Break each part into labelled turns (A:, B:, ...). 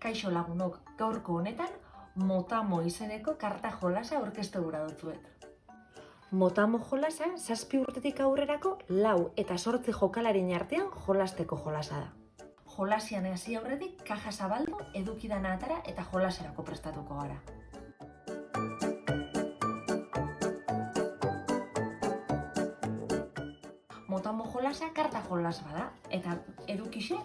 A: Kaixo lagunok, gaurko honetan Motamo izeneko karta jolasa aurkeztu gura dutzuet. Motamo jolasa 7 urtetik aurrerako 4 eta 8 jokalarien artean jolasteko jolasa da. Jolasian hasi aurretik kaja zabaldu, edukidana atara eta jolaserako prestatuko gara. Motamo jolasa karta jolas bada, eta edukixe,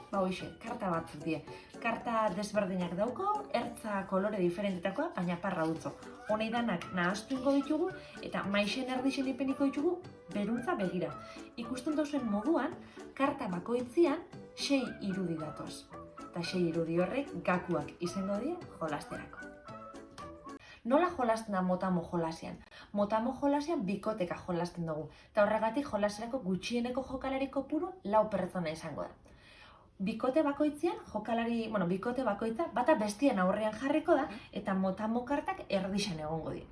A: karta batzuk die. Karta desberdinak dauko, ertza kolore diferentetakoa, baina parra dutzo. Honei danak nahaztuingo ditugu, eta maixen erdixen ipeniko ditugu beruntza begira. Ikusten duzuen moduan, karta bakoitzian 6 irudi datoz. Eta 6 irudi horrek gakuak izango die jolasterako. Nola jolasten da Motamo jolasian? Motamo jolasian bikoteka jolasten dugu, eta horregatik jolaserako gutxieneko jokalari kopuru 4 pertsona izango da. Bikote bakoitzean, bikote bakoitza bata bestien aurrean jarriko da, eta Motamo kartak erdixan egongo di.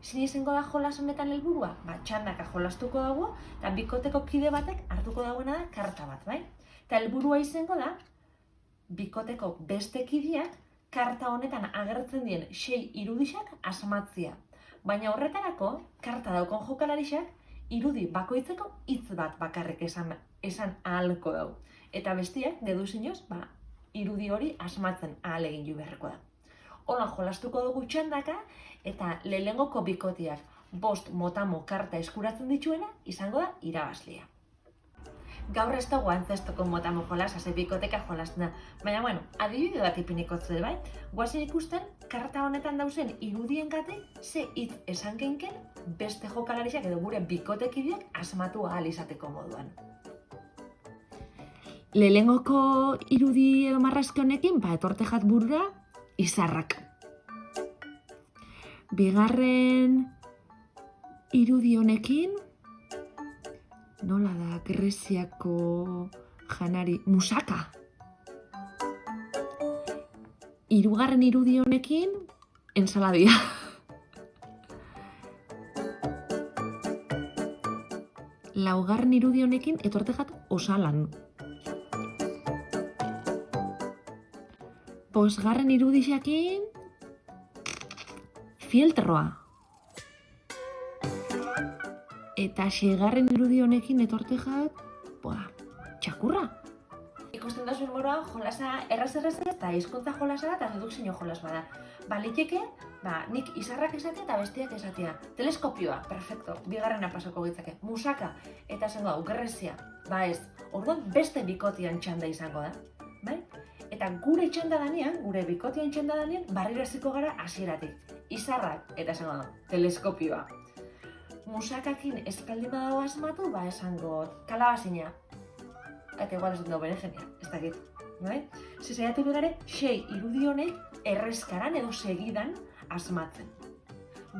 A: Zin izango da jolas honetan helburua? Txandaka jolastuko dago, eta bikoteko kide batek hartuko dagoena da karta bat, bai? Eta helburua izango da, bikoteko beste kideak karta honetan agertzen dien 6 irudixak asmatzia. Baina horretarako, karta daukon jokalarixak irudi bakoitzeko hitz bat bakarrik esan ahalko dau. Eta bestiak, deduzinoz, irudi hori asmatzen ahal egin ju beharko da. Holan jolastuko dugu txandaka, eta lehenengoko bikotiak 5 Motamo karta eskuratzen dituena, izango da irabazlea. Gaur ez dugu antzestoko Motamo jolasa, ze bikoteka jolasten da. Baina, adibide bat ipiniko zuet, bai? Guazen ikusten, karta honetan dauzen irudien gatik, ze hitz esan genken beste jokalarixak edo gure bikotekideak asmatu ahal izateko moduan. Lehenengoko irudi edo marrazki honekin, etorte jat burura, izarrak. Bigarren irudi honekin, nola da, Greziako janari, musaka. Hirugarren irudi honekin, ensaladia. Laugarren irudi honekin, etortejat osalan. Bosgarren irudixakin, fieltroa. Eta 6. irudi honekin etortejat, txakurra. Ikusten da zuen moruan, jolasa erraz eta hizkuntza jolasa da eta dedukzio jolas bada. Baliteke, nik izarrak esatea eta bestiak esatea. Teleskopioa, perfecto, bigarrena pasoko gitzake. Musaka, eta esango hau, Grezia, ez. Orduan beste bikotian txanda izango da, bai? Eta gure txanda danean, gure bikotian txanda danean, barriro hasiko gara hasieratik. Izarrak, eta esango da, teleskopioa. Musakakin espaldin badago asmatu, esango kalabazina. Eta igual ez dut bere genia, ez dakit. Zizaiatu berare, 6 irudi honek errezkaran edo segidan asmatzen.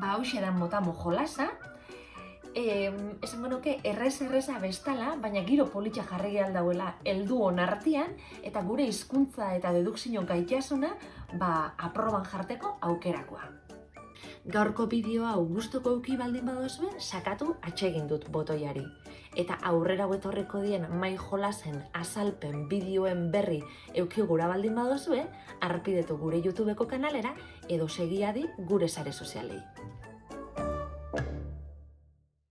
A: Hauxe da Motamo jolasa, esango nuke erreza bestala, baina giro politxa jarri aldauela helduon artean, eta gure hizkuntza eta dedukzio gaitasuna aproban jarteko aukerakoa. Gaurko bideoa gustuko eduki baldin baduzue, sakatu atsegin dut botoiari. Eta aurrera etorriko dien mai jolasen azalpen bideoen berri eduki gura baldin baduzue, harpidetu gure YouTubeko kanalera edo segiadi gure sare sozialei.